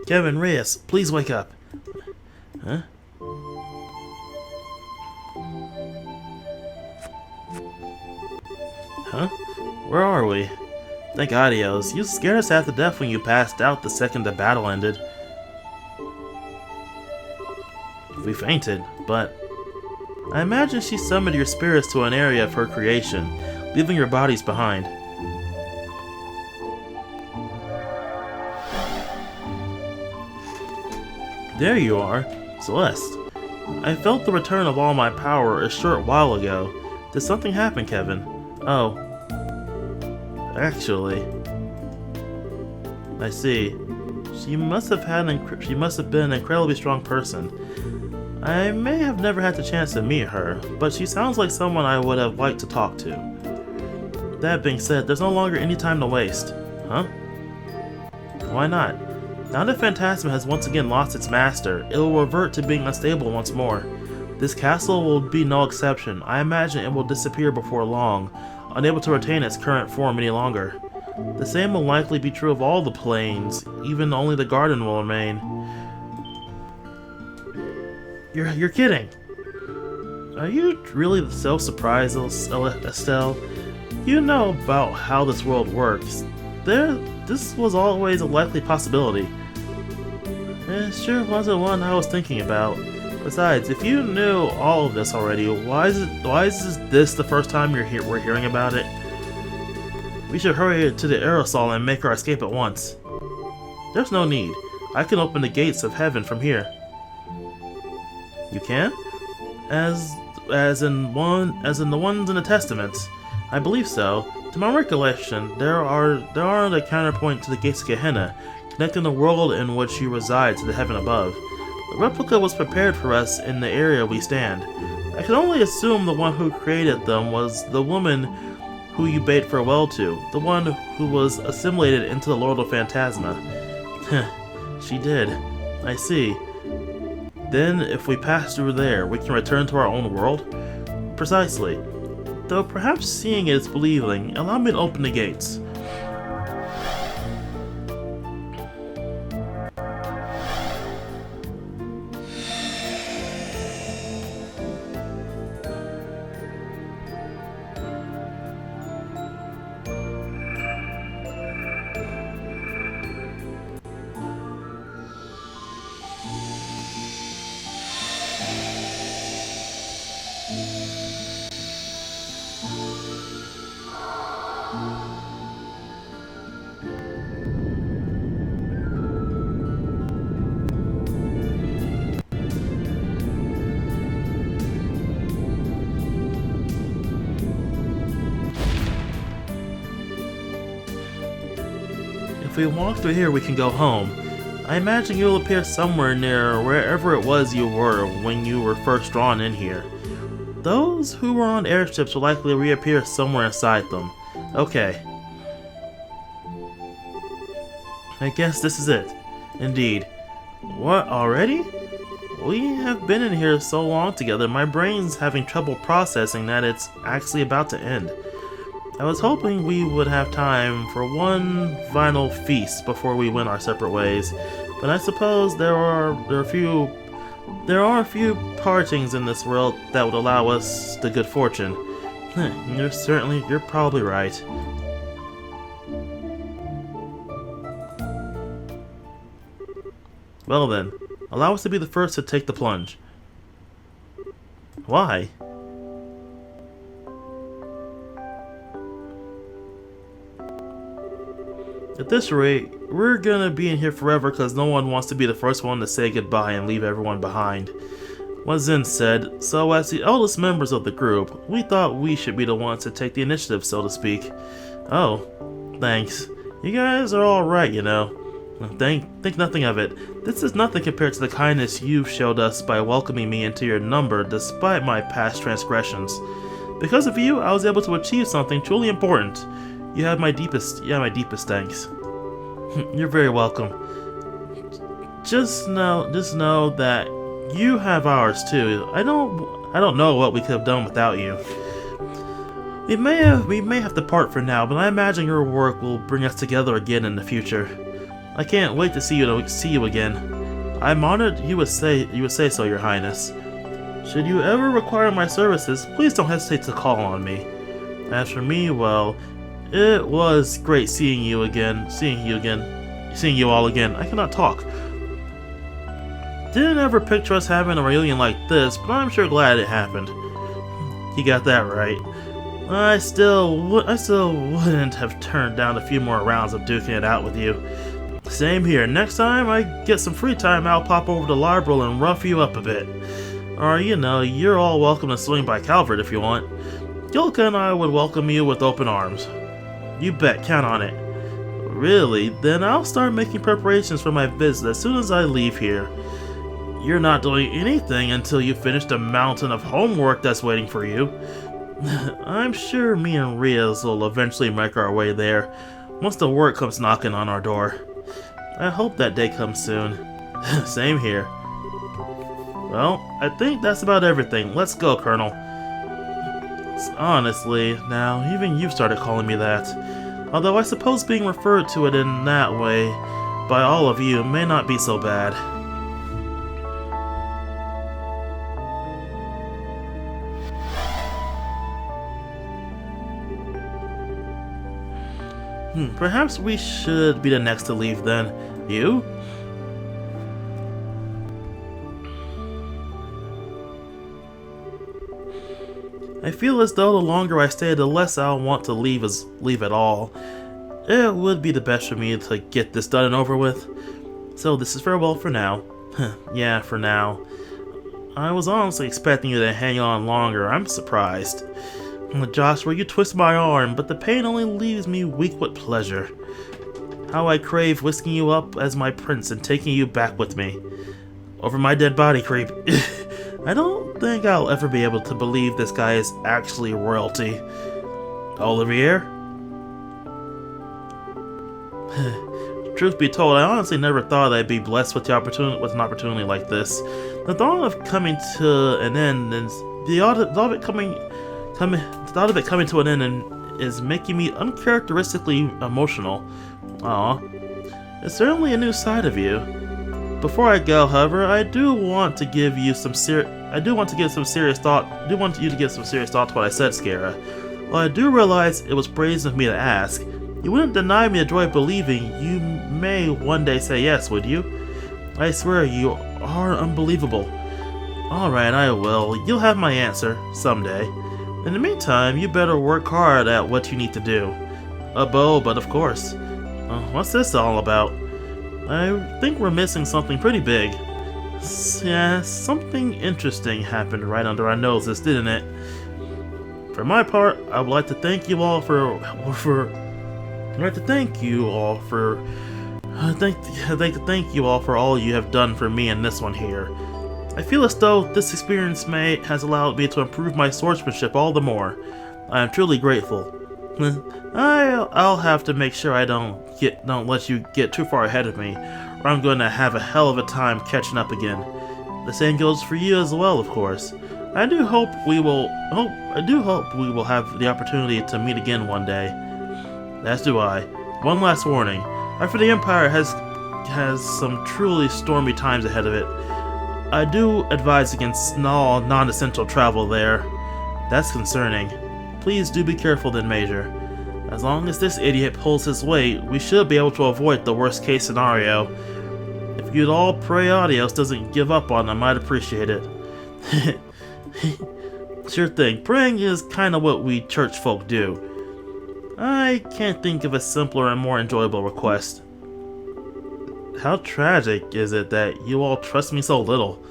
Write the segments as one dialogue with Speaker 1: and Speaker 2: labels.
Speaker 1: Kevin, Reyes, please wake up. Huh? Huh? Where are we? Thank Adios. You scared us half to death when you passed out the second the battle ended. We fainted, but I imagine she summoned your spirits to an area of her creation, leaving your bodies behind. There you are, Celeste. I felt the return of all my power a short while ago. Did something happen, Kevin? Oh. Actually. I see. She must have been an incredibly strong person. I may have never had the chance to meet her, but she sounds like someone I would have liked to talk to. That being said, there's no longer any time to waste. Huh? Why not? Now that Phantasma has once again lost its master, it will revert to being unstable once more. This castle will be no exception. I imagine it will disappear before long, unable to retain its current form any longer. The same will likely be true of all the planes, even only the garden will remain. You're kidding! Are you really so surprised, Estelle? You know about how this world works. This was always a likely possibility. It sure wasn't one I was thinking about. Besides, if you knew all of this already, why is this the first time we're hearing about it? We should hurry to the aerosol and make our escape at once. There's no need. I can open the gates of heaven from here. You can? As in the ones in the Testaments. I believe so. To my recollection, there are the counterpoint to the gates of Gehenna, connecting the world in which you reside to the heaven above. The replica was prepared for us in the area we stand. I can only assume the one who created them was the woman who you bade farewell to, the one who was assimilated into the Lord of Phantasma. She did. I see. Then, if we pass through there, we can return to our own world? Precisely. Though perhaps seeing is believing, allow me to open the gates. If we walk through here, we can go home. I imagine you'll appear somewhere near wherever it was you were when you were first drawn in here. Those who were on airships will likely reappear somewhere inside them. Okay. I guess this is it. Indeed. What, already? We have been in here so long together, my brain's having trouble processing that it's actually about to end. I was hoping we would have time for one final feast before we went our separate ways, but I suppose there are a few partings in this world that would allow us the good fortune. You're probably right. Well then, allow us to be the first to take the plunge. Why? At this rate, we're gonna be in here forever because no one wants to be the first one to say goodbye and leave everyone behind. What Zen said, so as the eldest members of the group, we thought we should be the ones to take the initiative, so to speak. Oh, thanks. You guys are alright, you know. Think nothing of it. This is nothing compared to the kindness you've showed us by welcoming me into your number despite my past transgressions. Because of you, I was able to achieve something truly important. You have my deepest thanks. You're very welcome. Just know that you have ours too. I don't know what we could have done without you. We may have to part for now, but I imagine your work will bring us together again in the future. I can't wait to see you again. I'm honored you would say so, Your Highness. Should you ever require my services, please don't hesitate to call on me. As for me, well, it was great seeing you all again. I cannot talk. Didn't ever picture us having a reunion like this, but I'm sure glad it happened. You got that right. I still wouldn't have turned down a few more rounds of duking it out with you. Same here. Next time I get some free time, I'll pop over to Library and rough you up a bit. Or, you're all welcome to swing by Calvert if you want. Gilka and I would welcome you with open arms. You bet, count on it. Really? Then I'll start making preparations for my visit as soon as I leave here. You're not doing anything until you finish the mountain of homework that's waiting for you. I'm sure me and Riaz will eventually make our way there, once the work comes knocking on our door. I hope that day comes soon. Same here. Well, I think that's about everything. Let's go, Colonel. Honestly, now, even you've started calling me that. Although I suppose being referred to it in that way by all of you may not be so bad. Perhaps we should be the next to leave then. You? I feel as though the longer I stay, the less I'll want to leave at all. It would be the best for me to get this done and over with. So this is farewell for now. Yeah, for now. I was honestly expecting you to hang on longer. I'm surprised. Joshua, you twist my arm, but the pain only leaves me weak with pleasure. How I crave whisking you up as my prince and taking you back with me. Over my dead body, creep. I don't think I'll ever be able to believe this guy is actually royalty. Olivier? Truth be told, I honestly never thought I'd be blessed with an opportunity like this. The thought of coming to an end and the thought of it coming to an end is making me uncharacteristically emotional. Aw, it's certainly a new side of you. Before I go, however, I do want you to give some serious thought to what I said, Scara. While I do realize it was brazen of me to ask, you wouldn't deny me the joy of believing you may one day say yes, would you? I swear you are unbelievable. Alright, I will. You'll have my answer, someday. In the meantime, you better work hard at what you need to do. A bow, but of course. What's this all about? I think we're missing something pretty big. Yeah, something interesting happened right under our noses, didn't it? For my part, I would like to thank you all for all you have done for me in this one here. I feel as though this experience has allowed me to improve my swordsmanship all the more. I am truly grateful. I'll have to make sure I don't let you get too far ahead of me, or I'm going to have a hell of a time catching up again. The same goes for you as well, of course. I do hope we will have the opportunity to meet again one day. As do I. One last warning. After the Empire has some truly stormy times ahead of it, I do advise against all non-essential travel there. That's concerning. Please do be careful then, Major. As long as this idiot pulls his weight, we should be able to avoid the worst case scenario. If you'd all pray Adios doesn't give up on him, I'd appreciate it. Sure thing, praying is kinda what we church folk do. I can't think of a simpler and more enjoyable request. How tragic is it that you all trust me so little?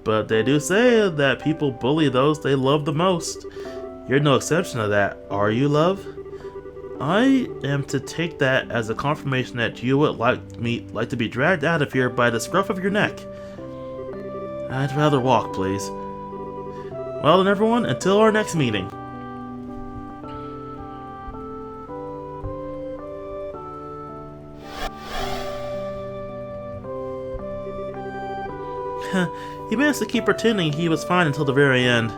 Speaker 1: But they do say that people bully those they love the most. You're no exception to that, are you, love? I am to take that as a confirmation that you would like to be dragged out of here by the scruff of your neck. I'd rather walk, please. Well then, everyone, until our next meeting. He managed to keep pretending he was fine until the very end.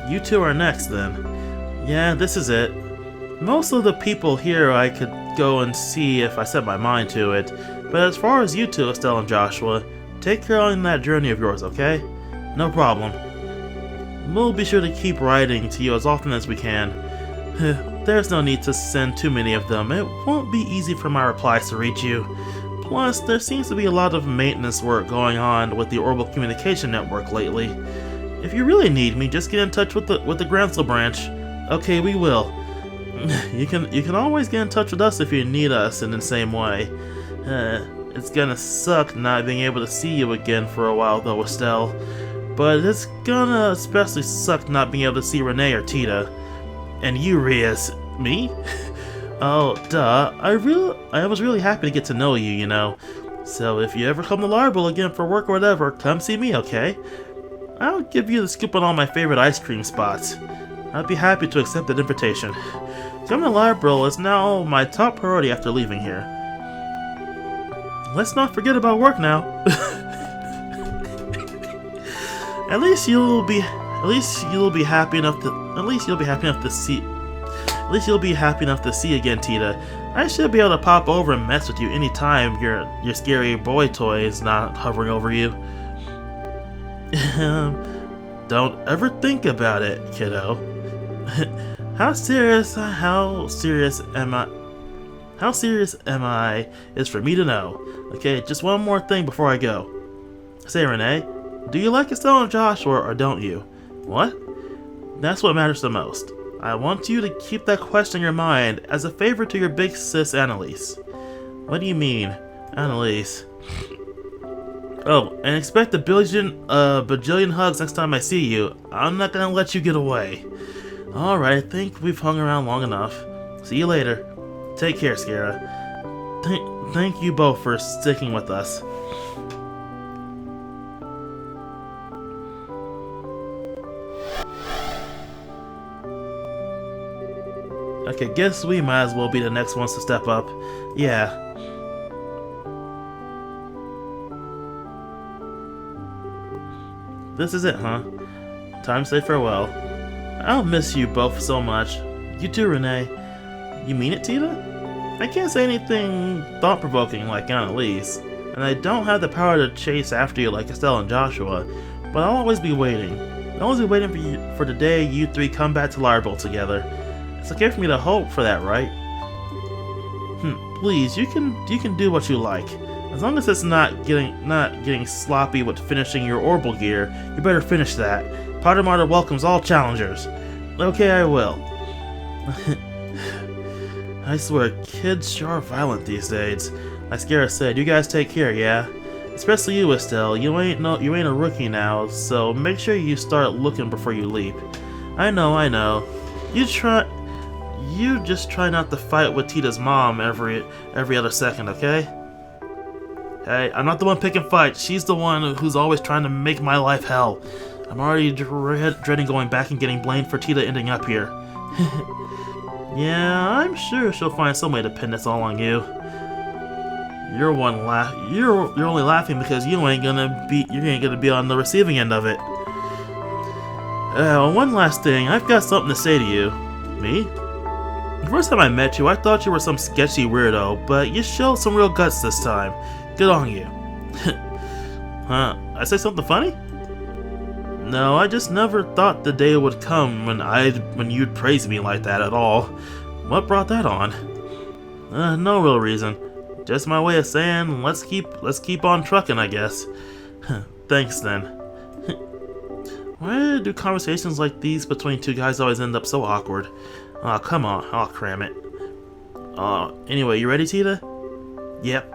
Speaker 1: You two are next, then. Yeah, this is it. Most of the people here I could go and see if I set my mind to it, but as far as you two, Estelle and Joshua, take care on that journey of yours, okay? No problem. We'll be sure to keep writing to you as often as we can. There's no need to send too many of them. It won't be easy for my replies to reach you. Plus, there seems to be a lot of maintenance work going on with the Orbital Communication Network lately. If you really need me, just get in touch with the Gransel branch. Okay, we will. You can always get in touch with us if you need us in the same way. It's gonna suck not being able to see you again for a while though, Estelle. But it's gonna especially suck not being able to see Renee or Tita. And you, Rias. Me? Oh, duh. I was really happy to get to know you, you know. So if you ever come to Larble again for work or whatever, come see me, okay? I'll give you the scoop on all my favorite ice cream spots. I'd be happy to accept that invitation. Coming to Larble is now my top priority after leaving here. Let's not forget about work now. At least you'll be happy enough to see again, Tita. I should be able to pop over and mess with you anytime your scary boy toy is not hovering over you. Don't ever think about it, kiddo. How serious am I is for me to know. Okay, just one more thing before I go. Say, Renee, do you like Estelle and Joshua or don't you? What? That's what matters the most. I want you to keep that question in your mind as a favor to your big sis Annalise. What do you mean, Annalise? Oh, and expect a bajillion hugs next time I see you. I'm not gonna let you get away. Alright, I think we've hung around long enough. See you later. Take care, Scara. Thank you both for sticking with us. Okay, guess we might as well be the next ones to step up. Yeah. This is it, huh? Time to say farewell. I'll miss you both so much. You too, Renee. You mean it, Tita? I can't say anything thought-provoking like Annalise, and I don't have the power to chase after you like Estelle and Joshua, but I'll always be waiting. I'll always be waiting for the day you three come back to Larble together. It's okay for me to hope for that, right? Please, you can do what you like. As long as it's not getting sloppy with finishing your orbital gear, you better finish that. Potter welcomes all challengers. Okay, I will. I swear, kids sure are violent these days. Like Scara said, you guys take care, yeah? Especially you, Estelle. You ain't a rookie now, so make sure you start looking before you leap. I know. You just try not to fight with Tita's mom every other second, okay? Hey, I'm not the one picking fights. She's the one who's always trying to make my life hell. I'm already dreading going back and getting blamed for Tita ending up here. Yeah, I'm sure she'll find some way to pin this all on you. You're only laughing because you ain't gonna be on the receiving end of it. One last thing, I've got something to say to you. Me? The first time I met you, I thought you were some sketchy weirdo, but you showed some real guts this time. Good on you. Huh? I say something funny? No, I just never thought the day would come when you'd praise me like that at all. What brought that on? No real reason. Just my way of saying let's keep on trucking, I guess. Thanks then. Why do conversations like these between two guys always end up so awkward? Aw, come on, I'll cram it. Anyway, you ready, Tita? Yep.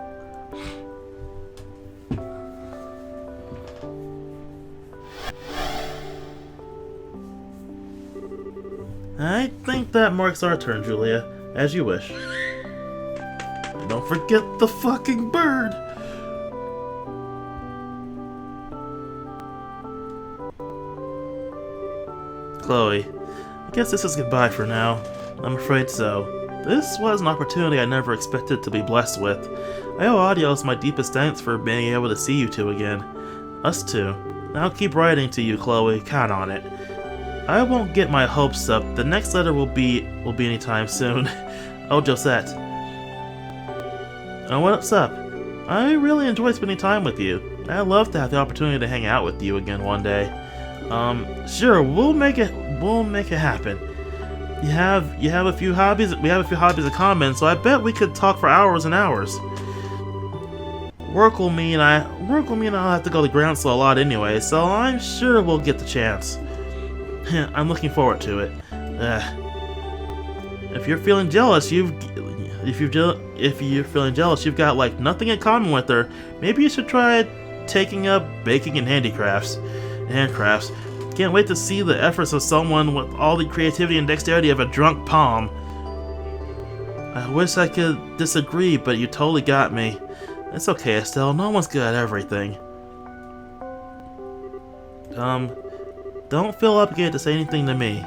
Speaker 1: I think that marks our turn, Julia. As you wish. And don't forget the fucking bird! Chloe, I guess this is goodbye for now. I'm afraid so. This was an opportunity I never expected to be blessed with. I owe Adios my deepest thanks for being able to see you two again. Us two. I'll keep writing to you, Chloe. Count on it. I won't get my hopes up. The next letter will be anytime soon. Oh, Josette. Oh, what's up? I really enjoy spending time with you. I'd love to have the opportunity to hang out with you again one day. Sure, we'll make it happen. You have a few hobbies. We have a few hobbies in common, so I bet we could talk for hours and hours. Work will mean I'll have to go to groundsel a lot anyway, so I'm sure we'll get the chance. I'm looking forward to it. If you're feeling jealous, you've got like nothing in common with her. Maybe you should try taking up baking and handicrafts. Can't wait to see the efforts of someone with all the creativity and dexterity of a drunk palm. I wish I could disagree, but you totally got me. It's okay, Estelle. No one's good at everything. Don't feel obligated to say anything to me.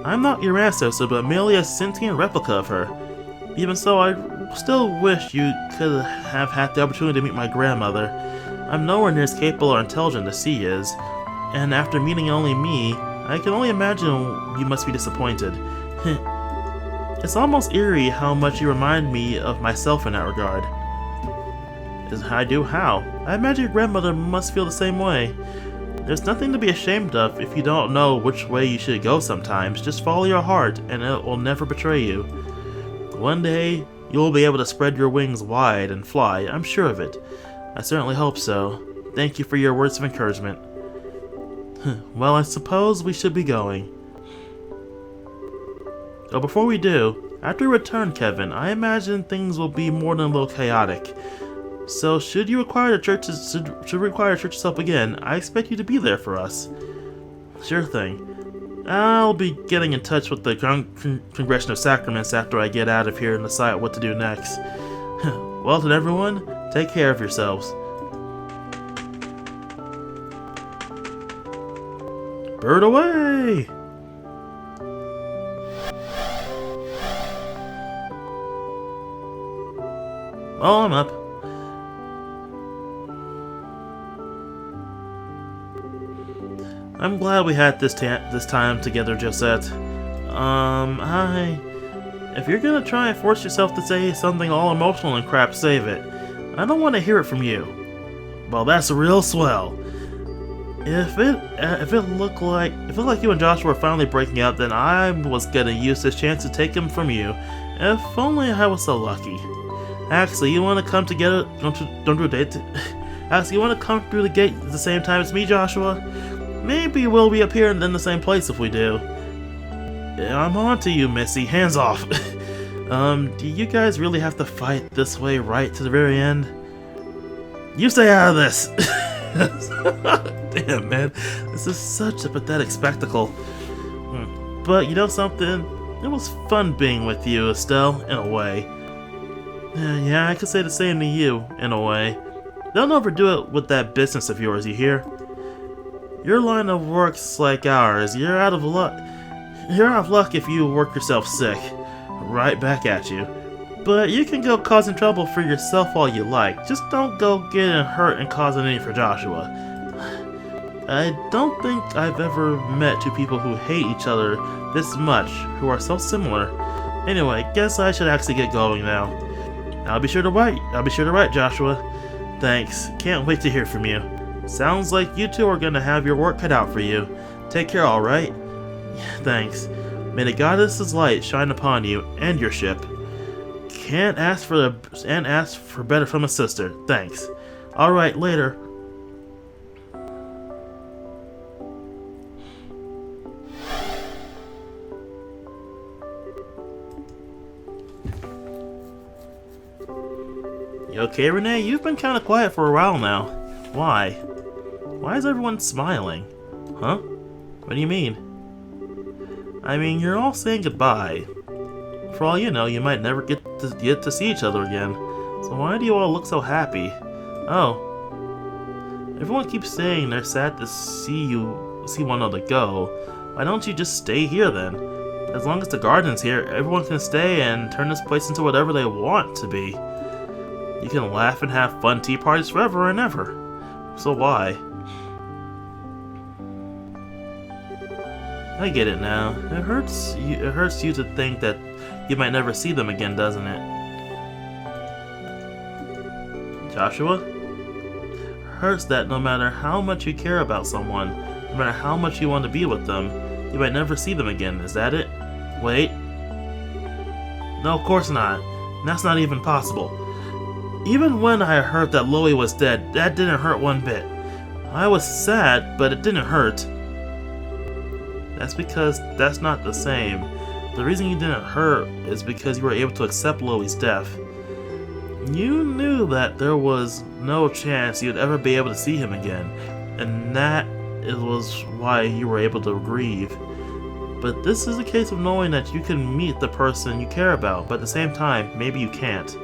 Speaker 1: I'm not your ancestor, but merely a sentient replica of her. Even so, I still wish you could have had the opportunity to meet my grandmother. I'm nowhere near as capable or intelligent as she is, and after meeting only me, I can only imagine you must be disappointed. It's almost eerie how much you remind me of myself in that regard. I do how? I imagine your grandmother must feel the same way. There's nothing to be ashamed of if you don't know which way you should go sometimes. Just follow your heart and it will never betray you. One day, you'll be able to spread your wings wide and fly, I'm sure of it. I certainly hope so. Thank you for your words of encouragement. Well, I suppose we should be going. Oh, before we do, after we return, Kevin, I imagine things will be more than a little chaotic. So, should you require the church's help again, I expect you to be there for us. Sure thing. I'll be getting in touch with the Congregation of Sacraments after I get out of here and decide what to do next. Well then, everyone, take care of yourselves. Bird away! Oh, I'm up. I'm glad we had this time together, Josette. If you're gonna try and force yourself to say something all emotional and crap, save it. I don't want to hear it from you. Well, that's real swell. If it looked like you and Joshua were finally breaking up, then I was gonna use this chance to take him from you. If only I was so lucky. Actually, you want to come together? Don't do a date. Actually, you want to come through the gate at the same time as me, Joshua? Maybe we'll be up here and in the same place if we do. I'm on to you, Missy. Hands off. Do you guys really have to fight this way right to the very end? You stay out of this! Damn, man. This is such a pathetic spectacle. But you know something? It was fun being with you, Estelle, in a way. Yeah, I could say the same to you, in a way. Don't overdo it with that business of yours, you hear? Your line of work's like ours. You're out of luck. You're out of luck if you work yourself sick. Right back at you. But you can go causing trouble for yourself all you like. Just don't go getting hurt and causing any for Joshua. I don't think I've ever met two people who hate each other this much, who are so similar. Anyway, guess I should actually get going now. I'll be sure to write, Joshua. Thanks. Can't wait to hear from you. Sounds like you two are gonna have your work cut out for you. Take care, alright? Thanks. May the goddess's light shine upon you and your ship. Can't ask for better from a sister. Thanks. Alright, later. You okay, Renee? You've been kinda quiet for a while now. Why? Why is everyone smiling? Huh? What do you mean? I mean, you're all saying goodbye. For all you know, you might never get to see each other again. So why do you all look so happy? Oh. Everyone keeps saying they're sad to see one another go. Why don't you just stay here then? As long as the garden's here, everyone can stay and turn this place into whatever they want to be. You can laugh and have fun tea parties forever and ever. So why? I get it now. It hurts you to think that you might never see them again, doesn't it? Joshua? Hurts that no matter how much you care about someone, no matter how much you want to be with them, you might never see them again, is that it? Wait. No, of course not. That's not even possible. Even when I heard that Loie was dead, that didn't hurt one bit. I was sad, but it didn't hurt. That's because that's not the same. The reason you didn't hurt is because you were able to accept Loie's death. You knew that there was no chance you'd ever be able to see him again, and that was why you were able to grieve. But this is a case of knowing that you can meet the person you care about, but at the same time, maybe you can't.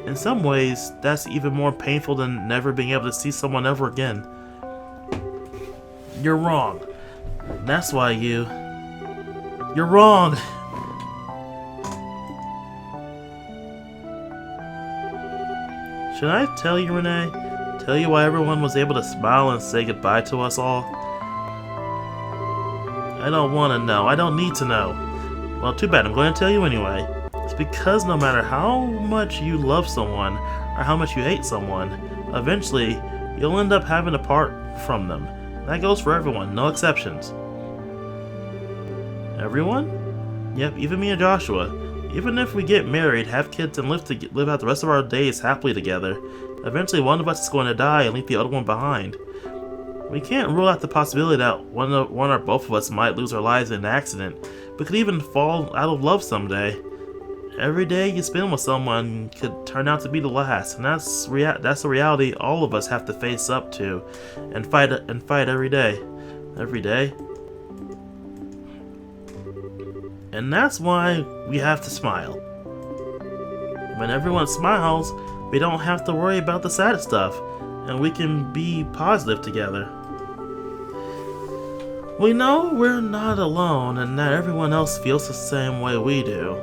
Speaker 1: In some ways, that's even more painful than never being able to see someone ever again. You're wrong. That's why you're wrong! Should I tell you, Renee? Tell you why everyone was able to smile and say goodbye to us all? I don't want to know. I don't need to know. Well, too bad. I'm going to tell you anyway. It's because no matter how much you love someone, or how much you hate someone, eventually, you'll end up having to part from them. That goes for everyone, no exceptions. Everyone? Yep, even me and Joshua. Even if we get married, have kids, and live out the rest of our days happily together, eventually one of us is going to die and leave the other one behind. We can't rule out the possibility that one or both of us might lose our lives in an accident, but could even fall out of love someday. Every day you spend with someone could turn out to be the last, and that's the reality all of us have to face up to, and fight every day. Every day. And that's why we have to smile. When everyone smiles, we don't have to worry about the sad stuff, and we can be positive together. We know we're not alone, and that everyone else feels the same way we do.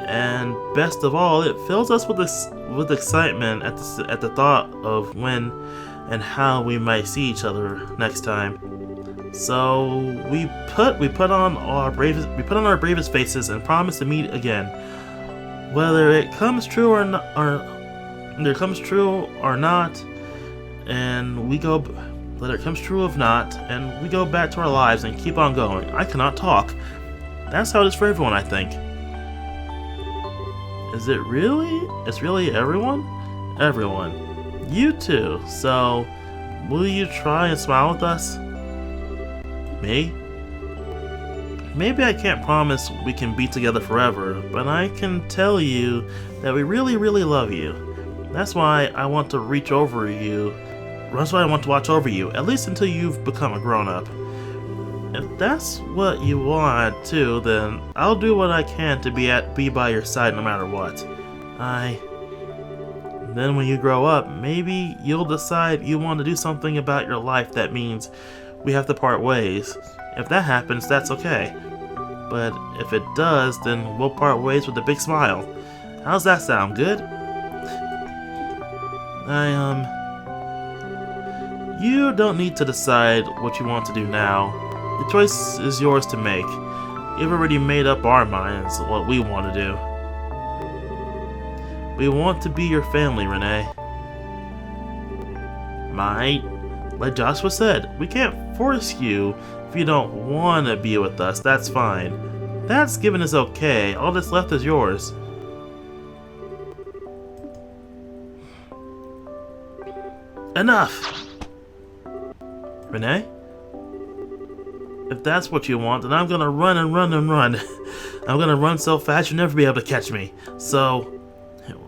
Speaker 1: And best of all, it fills us with excitement at the thought of when and how we might see each other next time. So we put on our bravest faces and promise to meet again, whether it comes true or not, and we go. Whether it comes true or not, and we go back to our lives and keep on going. I cannot talk. That's how it is for everyone, I think. Is it really? It's really everyone? Everyone. You too. So, will you try and smile with us? Me? Maybe I can't promise we can be together forever, but I can tell you that we really, really love you. That's why I want to watch over you, at least until you've become a grown-up. If that's what you want too, then I'll do what I can to be by your side no matter what. Then when you grow up, maybe you'll decide you want to do something about your life that means we have to part ways. If that happens, that's okay. But if it does, then we'll part ways with a big smile. How's that sound? Good? You don't need to decide what you want to do now. The choice is yours to make. We've already made up our minds what we want to do. We want to be your family, Renee. Like Joshua said, we can't force you if you don't want to be with us, that's fine. That's given is okay, all that's left is yours. Enough! Renee? If that's what you want, then I'm gonna run and run and run. I'm gonna run so fast you'll never be able to catch me. So,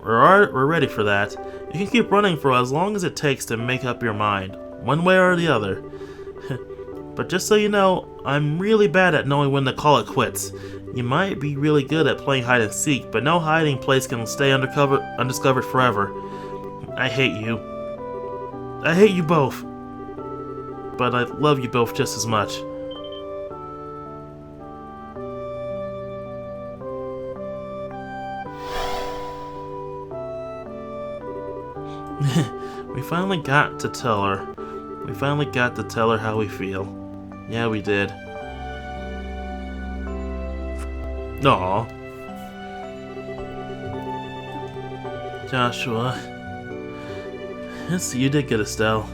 Speaker 1: we're ready for that. You can keep running for as long as it takes to make up your mind, one way or the other. But just so you know, I'm really bad at knowing when to call it quits. You might be really good at playing hide and seek, but no hiding place can stay undiscovered forever. I hate you. I hate you both. But I love you both just as much. We finally got to tell her. We finally got to tell her how we feel. Yeah, we did. Aw. Joshua. Yes, you did good, Estelle.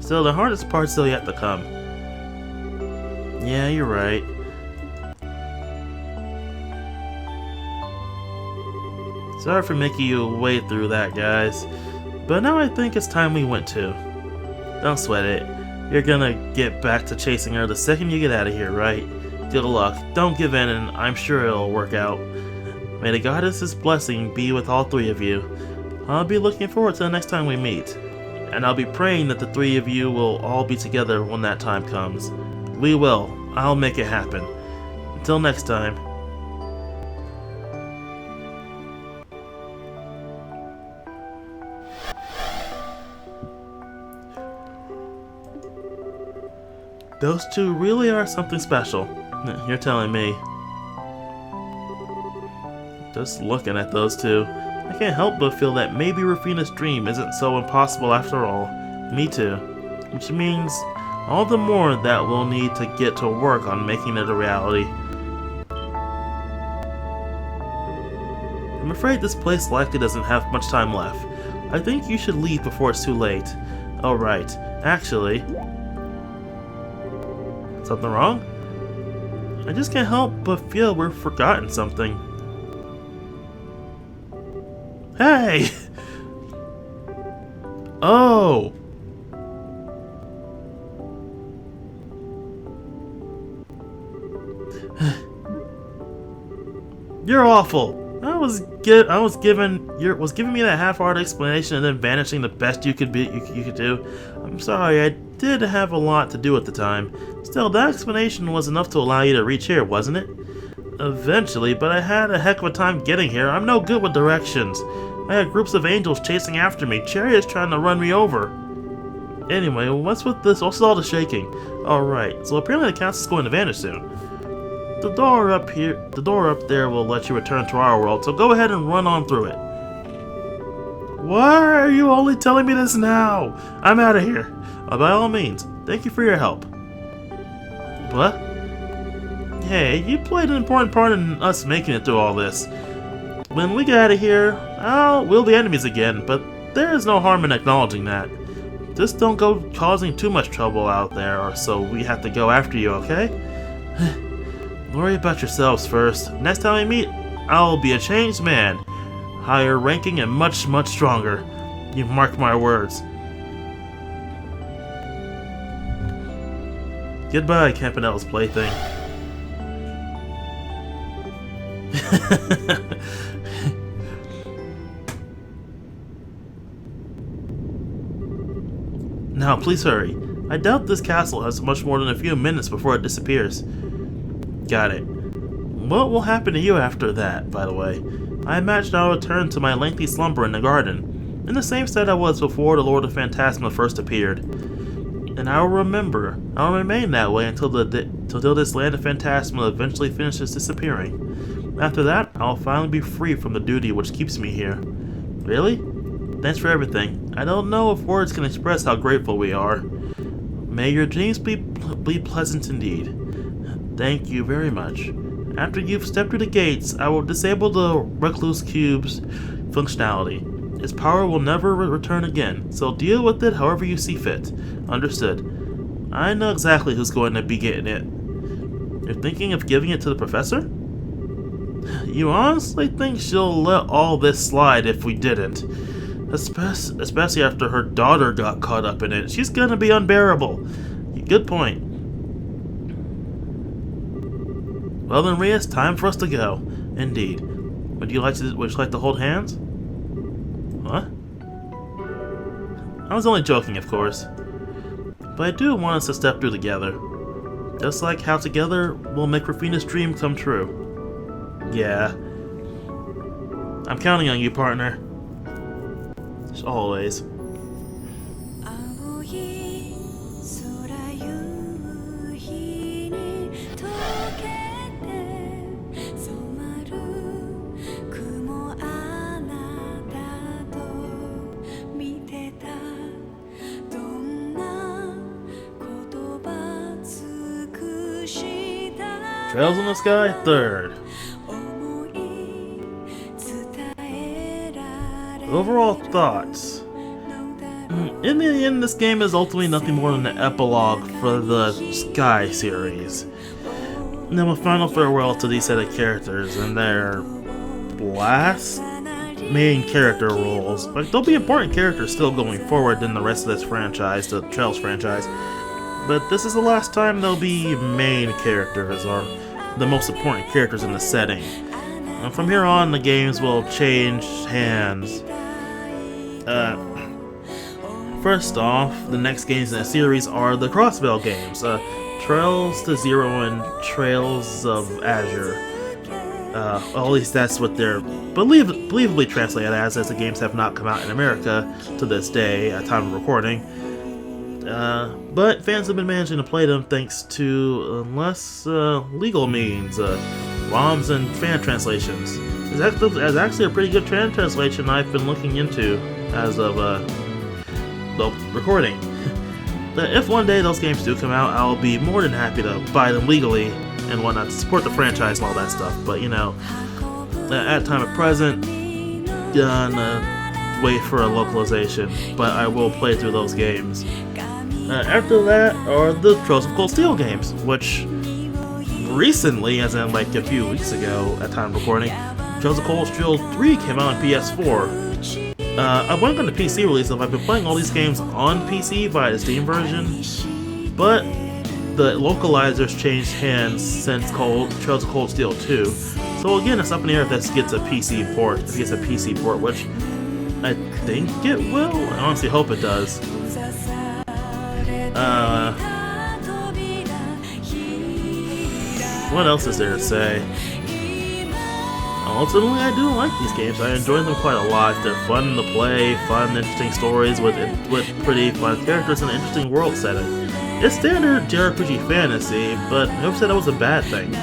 Speaker 1: Still, the hardest part's still yet to come. Yeah, you're right. Sorry for making you wait through that, guys. But now I think it's time we went to. Don't sweat it. You're gonna get back to chasing her the second you get out of here, right? Good luck. Don't give in, and I'm sure it'll work out. May the goddess's blessing be with all three of you. I'll be looking forward to the next time we meet. And I'll be praying that the three of you will all be together when that time comes. We will. I'll make it happen. Until next time. Those two really are something special. You're telling me. Just looking at those two, I can't help but feel that maybe Rufina's dream isn't so impossible after all. Me too. Which means all the more that we'll need to get to work on making it a reality. I'm afraid this place likely doesn't have much time left. I think you should leave before it's too late. Oh right, actually... Something wrong? I just can't help but feel we've forgotten something. Hey! Oh! You're awful. I was giving me that half-hearted explanation and then vanishing the best you could do. I'm sorry, I did have a lot to do at the time. Still, that explanation was enough to allow you to reach here, wasn't it? Eventually, but I had a heck of a time getting here. I'm no good with directions. I had groups of angels chasing after me, chariots trying to run me over. Anyway, what's with this? What's all the shaking? Alright, so apparently the council's going to vanish soon. The door up there will let you return to our world, so go ahead and run on through it. Why are you only telling me this now? I'm out of here. By all means, thank you for your help. What? Hey, you played an important part in us making it through all this. When we get out of here, we'll be enemies again, but there is no harm in acknowledging that. Just don't go causing too much trouble out there, or so we have to go after you, okay? Worry about yourselves first. Next time we meet, I'll be a changed man. Higher ranking and much, much stronger. You mark my words. Goodbye, Campanella's plaything. Now, please hurry. I doubt this castle has much more than a few minutes before it disappears. Got it. What will happen to you after that, by the way? I imagine I'll return to my lengthy slumber in the garden, in the same state I was before the Lord of Phantasma first appeared. And I'll remain that way until this land of Phantasma eventually finishes disappearing. After that, I'll finally be free from the duty which keeps me here. Really? Thanks for everything. I don't know if words can express how grateful we are. May your dreams be pleasant indeed. Thank you very much. After you've stepped through the gates, I will disable the Recluse Cube's functionality. Its power will never return again, so deal with it however you see fit. Understood. I know exactly who's going to be getting it. You're thinking of giving it to the professor? You honestly think she'll let all this slide if we didn't? Especially after her daughter got caught up in it. She's gonna be unbearable. Good point. Well then, Rias, time for us to go. Indeed. Would you like to hold hands? What? I was only joking, of course. But I do want us to step through together. Just like how together we'll make Rufina's dream come true. Yeah. I'm counting on you, partner. As always. Trails in the Sky, third. Overall thoughts. In the end, this game is ultimately nothing more than an epilogue for the Sky series. And then a final farewell to these set of characters and their last main character roles. Like, there'll be important characters still going forward in the rest of this franchise, the Trails franchise. But this is the last time there'll be main characters, or the most important characters in the setting. And from here on, the games will change hands. First off, the next games in the series are the Crossbell games, Trails to Zero and Trails of Azure. At least that's what they're believably translated as the games have not come out in America to this day at time of recording. But fans have been managing to play them thanks to less legal means, ROMs and fan translations. It's actually a pretty good fan translation I've been looking into as of the recording. If one day those games do come out, I'll be more than happy to buy them legally and whatnot to support the franchise and all that stuff. But you know, at time of present, gonna wait for a localization. But I will play through those games. After that are the Trails of Cold Steel games, which recently, as in like a few weeks ago at time of recording, Trails of Cold Steel 3 came out on PS4. I went on the PC release, so I've been playing all these games on PC via the Steam version, but the localizers changed hands since Trails of Cold Steel 2. So again, it's up in the air if this gets a PC port, which I think it will. I honestly hope it does. What else is there to say? Ultimately, I do like these games. I enjoy them quite a lot. They're fun to play, fun, interesting stories with pretty fun characters and an interesting world setting. It's standard JRPG fantasy, but I never said that was a bad thing.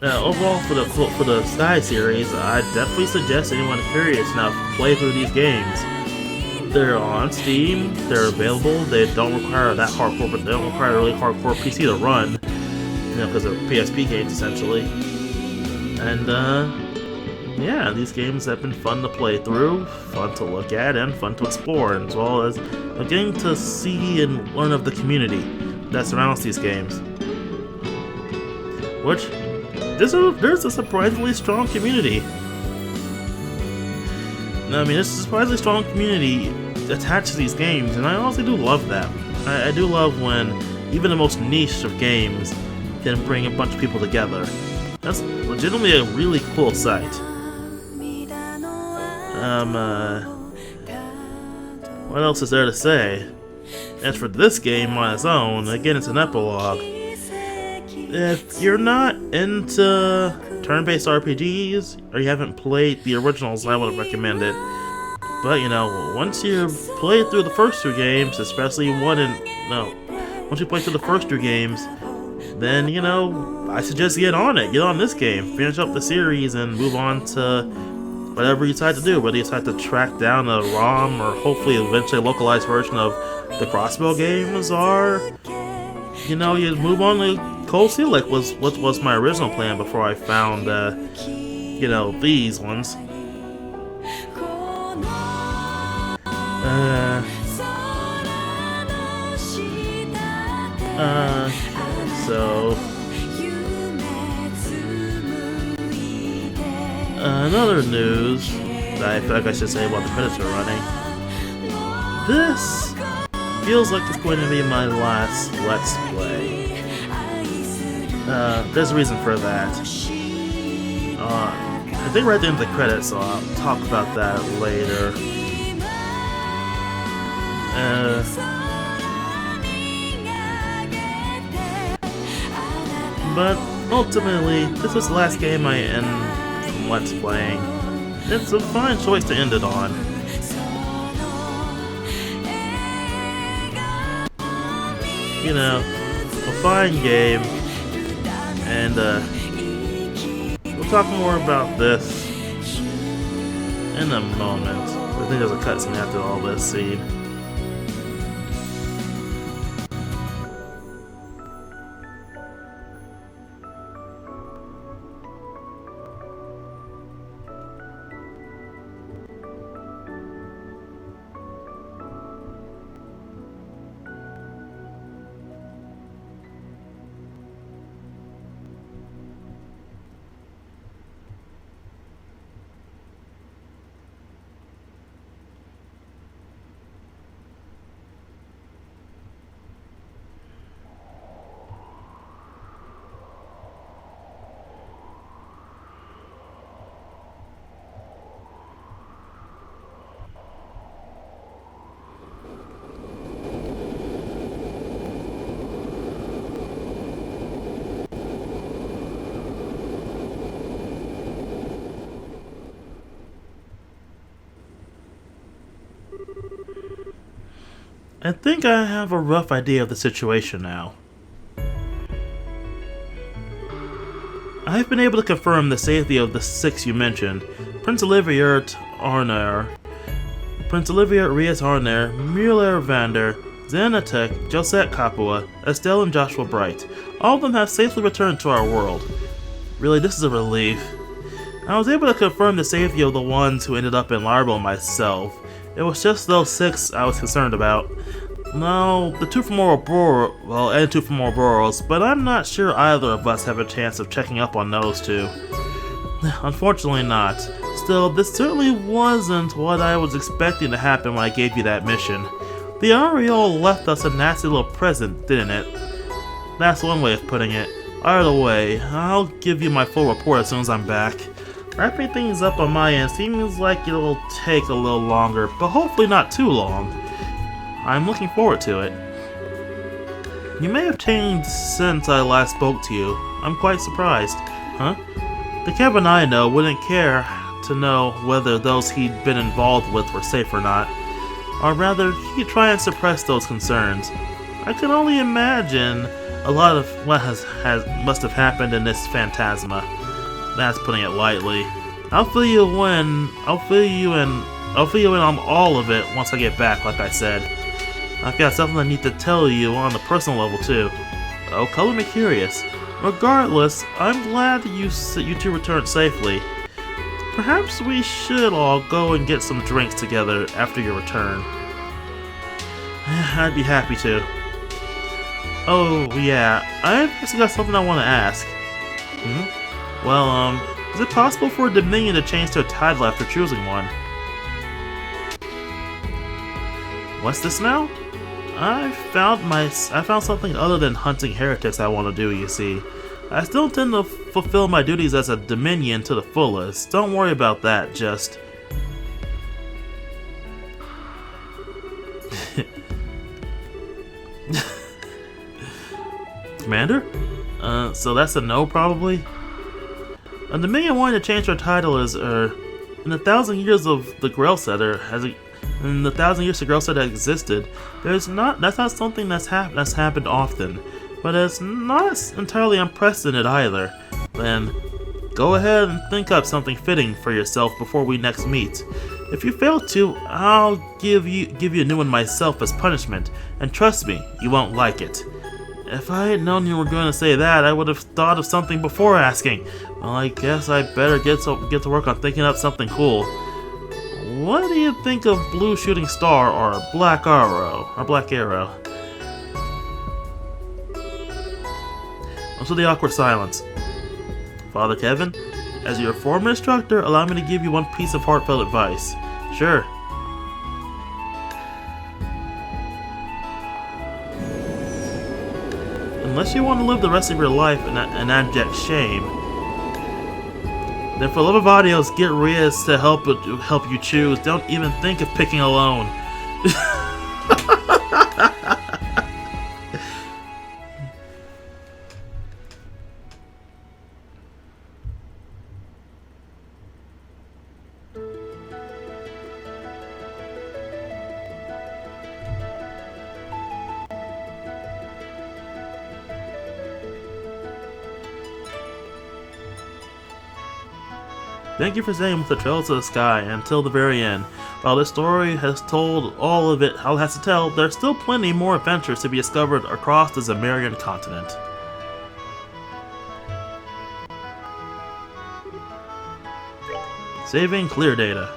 Speaker 1: Overall, for the Sky series, I definitely suggest anyone curious enough play through these games. They're on Steam. They're available. They don't require that hardcore, but they don't require a really hardcore PC to run. You know, because they're PSP games essentially. And, yeah, these games have been fun to play through, fun to look at, and fun to explore, as well as getting to see and learn of the community that surrounds these games. Which, there's a surprisingly strong community. I mean, there's a surprisingly strong community attached to these games, and I honestly do love that. I do love when even the most niche of games can bring a bunch of people together. That's legitimately a really cool sight. What else is there to say? As for this game on its own, again, it's an epilogue. If you're not into turn-based RPGs, or you haven't played the originals, I would recommend it. But, you know, once you play through the first two games, especially once you play through the first two games, then, you know, I suggest get on this game, finish up the series, and move on to whatever you decide to do, whether you decide to track down a ROM, or hopefully eventually a localized version of the Crossbell games, or, you know, you move on to Cold Steel, like what was my original plan before I found, you know, these ones. So another news that I feel like I should say while the credits are running. This feels like it's going to be my last Let's Play. There's a reason for that. I think right at the end of the credits, so I'll talk about that later. But ultimately, this was the last game I end from Let's Playing. It's a fine choice to end it on. You know, a fine game, and we'll talk more about this in a moment. I think there's a cutscene after all this scene. I think I have a rough idea of the situation now. I've been able to confirm the safety of the 6 you mentioned. Prince Olivier Arnair, Rias Arnair, Mueller Vander, Xanatek, Josette Capua, Estelle and Joshua Bright. All of them have safely returned to our world. Really, this is a relief. I was able to confirm the safety of the ones who ended up in Larbo myself. It was just those 6 I was concerned about. No, the 2 from Ouroboros, and 2 from Ouroboros, but I'm not sure either of us have a chance of checking up on those 2. Unfortunately not. Still, this certainly wasn't what I was expecting to happen when I gave you that mission. The Ariel left us a nasty little present, didn't it? That's one way of putting it. Either way, I'll give you my full report as soon as I'm back. Wrapping things up on my end seems like it'll take a little longer, but hopefully not too long. I'm looking forward to it. You may have changed since I last spoke to you. I'm quite surprised. Huh? The Kevin I know wouldn't care to know whether those he'd been involved with were safe or not. Or rather, he'd try and suppress those concerns. I can only imagine a lot of what must have happened in this Phantasma. That's putting it lightly. I'll fill you in on all of it once I get back, like I said. I've got something I need to tell you on the personal level too. Oh, color me curious. Regardless, I'm glad that you two returned safely. Perhaps we should all go and get some drinks together after your return. I'd be happy to. Oh, yeah, I've actually got something I want to ask. Well, is it possible for a Dominion to change to a title after choosing one? What's this now? I found something other than hunting heretics I want to do, you see. I still intend to fulfill my duties as a Dominion to the fullest. Don't worry about that, just... Commander? So that's a no, probably? A Dominion wanting to change their title is, in the 1,000 years of the Grail Setter, in the 1,000 years the Grail Setter existed, that's not something that's happened often. But it's not entirely unprecedented either. Then, go ahead and think up something fitting for yourself before we next meet. If you fail to, I'll give you a new one myself as punishment, and trust me, you won't like it. If I had known you were going to say that, I would have thought of something before asking. Well, I guess I better get to work on thinking up something cool. What do you think of Blue Shooting Star or Black Arrow? So the awkward silence. Father Kevin, as your former instructor, allow me to give you one piece of heartfelt advice. Sure. Unless you want to live the rest of your life in abject shame, then for love of audios, get Rias to help you choose. Don't even think of picking alone. Thank you for staying with the Trails of the Sky until the very end. While this story has told all of it how it has to tell, there's still plenty more adventures to be discovered across the Zemarian continent. Saving clear data.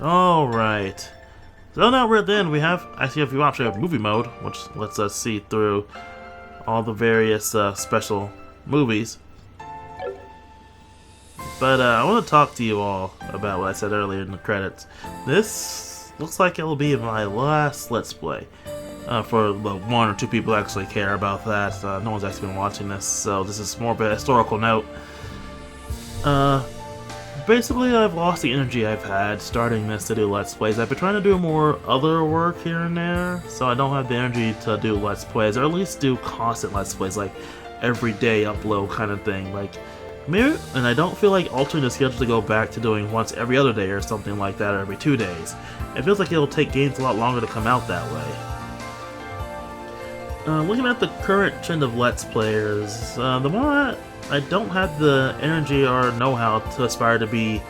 Speaker 1: Alright. So now we're at the end. We have actually a few options. We have movie mode, which lets us see through all the various special movies. But I want to talk to you all about what I said earlier in the credits. This looks like it'll be my last Let's Play. For the 1 or 2 people who actually care about that. No one's actually been watching this, so this is more of a historical note. basically I've lost the energy I've had starting this to do Let's Plays. I've been trying to do more other work here and there, so I don't have the energy to do Let's Plays, or at least do constant Let's Plays, like everyday upload kind of thing. Like, maybe, and I don't feel like altering the schedule to go back to doing once every other day or something like that, or every 2 days. It feels like it'll take games a lot longer to come out that way. Looking at the current trend of Let's Players, the more I don't have the energy or know-how to aspire to be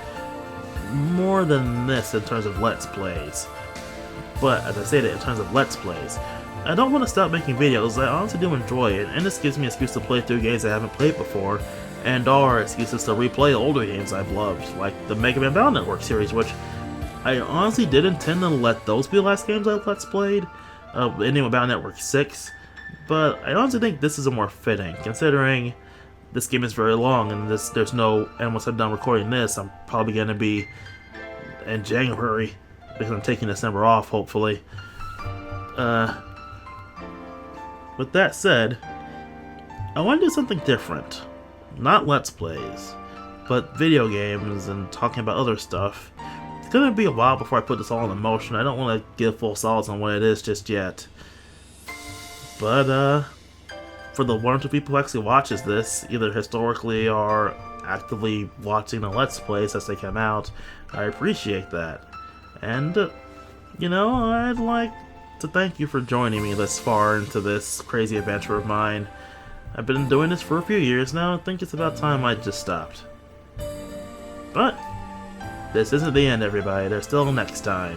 Speaker 1: more than this in terms of Let's Plays. But, as I stated, in terms of Let's Plays, I don't want to stop making videos. I honestly do enjoy it, and this gives me an excuse to play through games I haven't played before, and are excuses to replay older games I've loved, like the Mega Man Battle Network series, which I honestly did intend to let those be the last games I Let's Played, ending with Battle Network 6, but I honestly think this is a more fitting, considering this game is very long, and once I'm done recording this, I'm probably going to be in January, because I'm taking December off, hopefully. With that said, I want to do something different. Not Let's Plays, but video games and talking about other stuff. It's going to be a while before I put this all in motion. I don't want to give full solids on what it is just yet. But, for the 1 or 2 people who actually watches this, either historically or actively watching the Let's Plays as they come out, I appreciate that. And, I'd like to thank you for joining me this far into this crazy adventure of mine. I've been doing this for a few years now, and I think it's about time I just stopped. But, this isn't the end, everybody. There's still next time.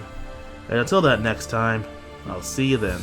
Speaker 1: And until that next time, I'll see you then.